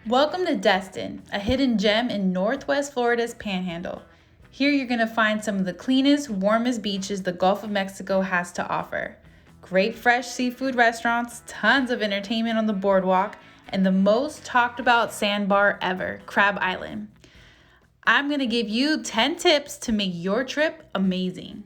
Welcome to Destin, a hidden gem in Northwest Florida's Panhandle. Here you're going to find some of the cleanest, warmest beaches the Gulf of Mexico has to offer. Great fresh seafood restaurants, tons of entertainment on the boardwalk, and the most talked about sandbar ever, Crab Island. I'm going to give you 10 tips to make your trip amazing.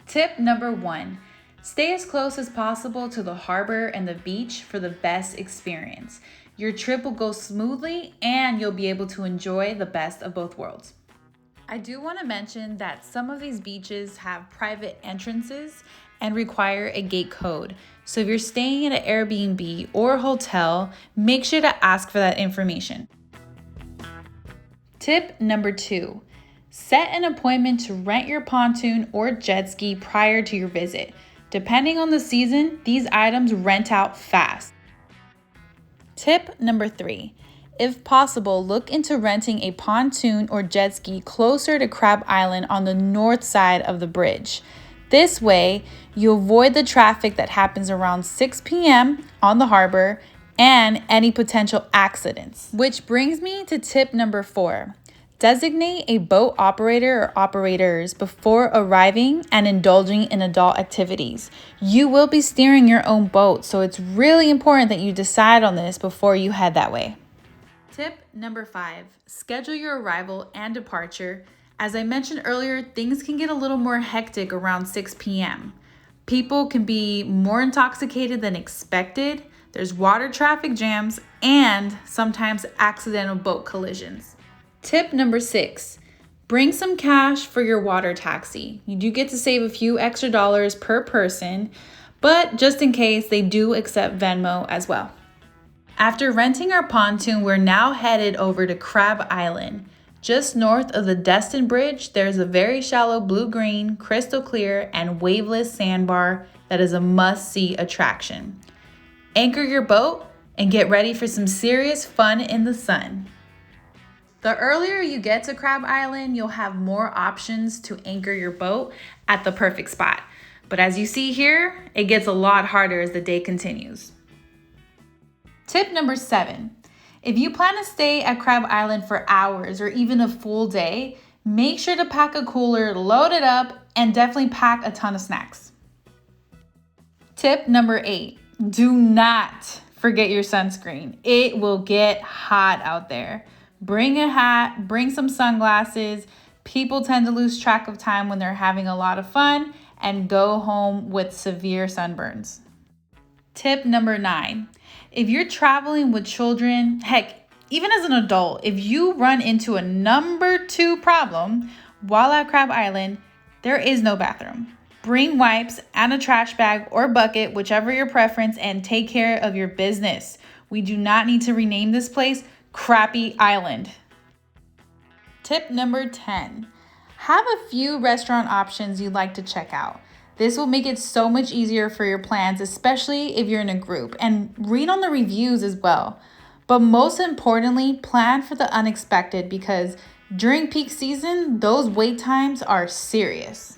Tip number 1, stay as close as possible to the harbor and the beach for the best experience. Your trip will go smoothly and you'll be able to enjoy the best of both worlds. I do want to mention that some of these beaches have private entrances and require a gate code. So if you're staying at an Airbnb or hotel, make sure to ask for that information. Tip number 2, set an appointment to rent your pontoon or jet ski prior to your visit. Depending on the season, these items rent out fast. Tip number 3, if possible, look into renting a pontoon or jet ski closer to Crab Island on the north side of the bridge. This way, you avoid the traffic that happens around 6 p.m. on the harbor and any potential accidents. Which brings me to tip number 4. Designate a boat operator or operators before arriving and indulging in adult activities. You will be steering your own boat, so it's really important that you decide on this before you head that way. Tip number 5, schedule your arrival and departure. As I mentioned earlier, things can get a little more hectic around 6 p.m. People can be more intoxicated than expected. There's water traffic jams and sometimes accidental boat collisions. Tip number 6, bring some cash for your water taxi. You do get to save a few extra dollars per person, but just in case, they do accept Venmo as well. After renting our pontoon, we're now headed over to Crab Island. Just north of the Destin Bridge, there's a very shallow blue-green, crystal clear, and waveless sandbar that is a must-see attraction. Anchor your boat and get ready for some serious fun in the sun. The earlier you get to Crab Island, you'll have more options to anchor your boat at the perfect spot. But as you see here, it gets a lot harder as the day continues. Tip number 7, if you plan to stay at Crab Island for hours or even a full day, make sure to pack a cooler, load it up, and definitely pack a ton of snacks. Tip number 8, do not forget your sunscreen. It will get hot out there. Bring a hat, bring some sunglasses. People tend to lose track of time when they're having a lot of fun and go home with severe sunburns. Tip number 9, if you're traveling with children, heck, even as an adult, if you run into a number 2 problem while at Crab Island, there is no bathroom. Bring wipes and a trash bag or bucket, whichever your preference, and take care of your business. We do not need to rename this place Crappy Island. Tip number 10, have a few restaurant options you'd like to check out. This will make it so much easier for your plans, especially if you're in a group, and read on the reviews as well. But most importantly, plan for the unexpected because during peak season, those wait times are serious.